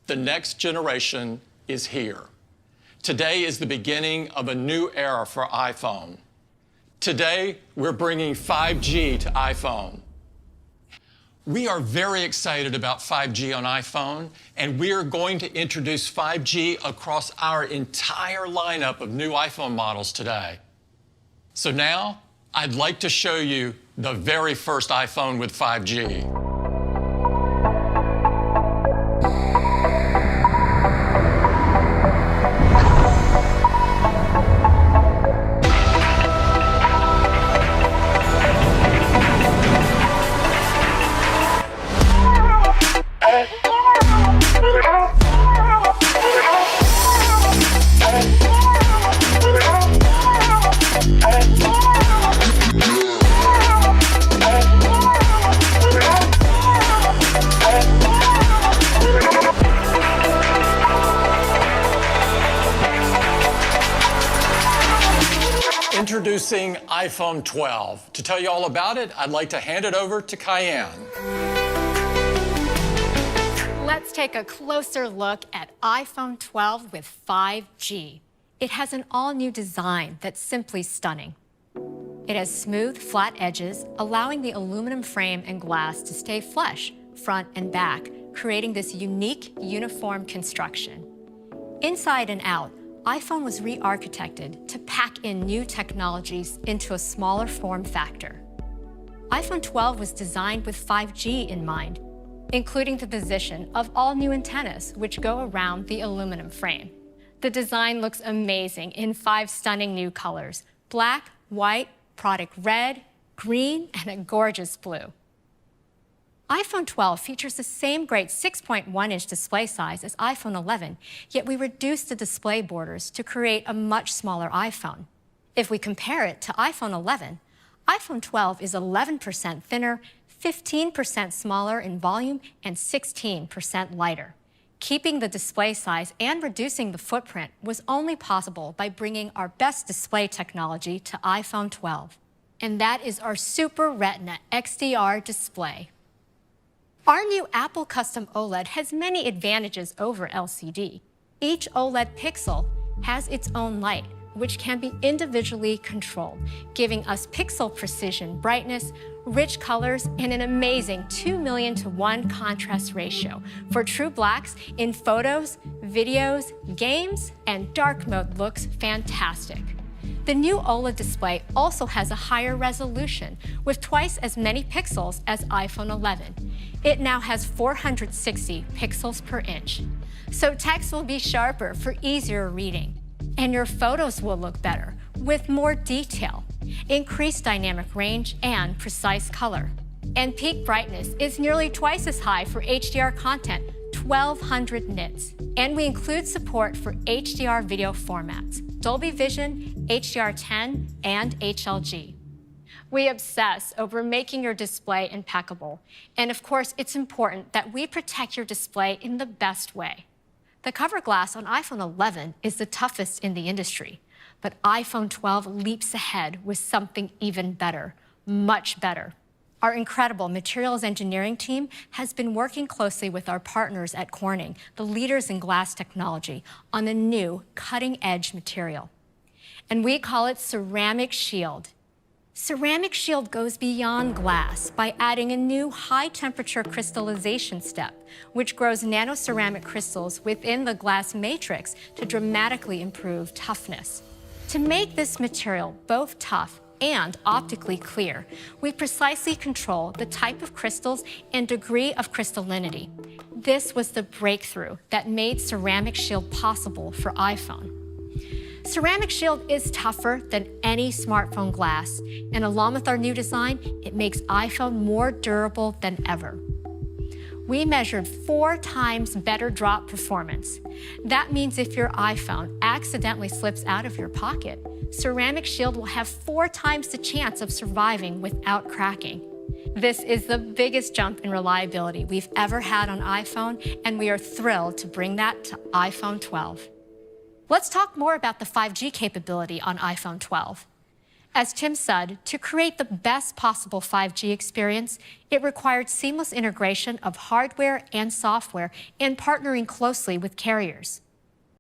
The next generation is here. Today is the beginning of a new era for iPhone. Today, we're bringing 5G to iPhone. We are very excited about 5G on iPhone, and we are going to introduce 5G across our entire lineup of new iPhone models today. So now, I'd like to show you the very first iPhone with 5G. Introducing iPhone 12. To tell you all about it, I'd like to hand it over to Cayenne. Let's take a closer look at iPhone 12 with 5G. It has an all-new design that's simply stunning. It has smooth, flat edges, allowing the aluminum frame and glass to stay flush, front and back, creating this unique, uniform construction. Inside and out, iPhone was re-architected to pack in new technologies into a smaller form factor. iPhone 12 was designed with 5G in mind, including the position of all new antennas which go around the aluminum frame. The design looks amazing in 5 stunning new colors: black, white, product red, green, and a gorgeous blue. iPhone 12 features the same great 6.1-inch display size as iPhone 11, yet we reduced the display borders to create a much smaller iPhone. If we compare it to iPhone 11, iPhone 12 is 11% thinner, 15% smaller in volume, and 16% lighter. Keeping the display size and reducing the footprint was only possible by bringing our best display technology to iPhone 12. And that is our Super Retina XDR display. Our new Apple Custom OLED has many advantages over LCD. Each OLED pixel has its own light, which can be individually controlled, giving us pixel precision brightness, rich colors, and an amazing 2,000,000:1 contrast ratio for true blacks in photos, videos, games, and dark mode looks fantastic. The new OLED display also has a higher resolution with twice as many pixels as iPhone 11. It now has 460 pixels per inch. So text will be sharper for easier reading. And your photos will look better with more detail, increased dynamic range, and precise color. And peak brightness is nearly twice as high for HDR content, 1200 nits. And we include support for HDR video formats, Dolby Vision, HDR10, and HLG. We obsess over making your display impeccable. And of course, it's important that we protect your display in the best way. The cover glass on iPhone 11 is the toughest in the industry, but iPhone 12 leaps ahead with something even better, much better. Our incredible materials engineering team has been working closely with our partners at Corning, the leaders in glass technology, on a new cutting-edge material. And we call it Ceramic Shield. Ceramic Shield goes beyond glass by adding a new high-temperature crystallization step, which grows nanoceramic crystals within the glass matrix to dramatically improve toughness. To make this material both tough and optically clear, we precisely control the type of crystals and degree of crystallinity. This was the breakthrough that made Ceramic Shield possible for iPhone. Ceramic Shield is tougher than any smartphone glass, and along with our new design, it makes iPhone more durable than ever. We measured 4 times better drop performance. That means if your iPhone accidentally slips out of your pocket, Ceramic Shield will have 4 times the chance of surviving without cracking. This is the biggest jump in reliability we've ever had on iPhone, and we are thrilled to bring that to iPhone 12. Let's talk more about the 5G capability on iPhone 12. As Tim said, to create the best possible 5G experience, it required seamless integration of hardware and software and partnering closely with carriers.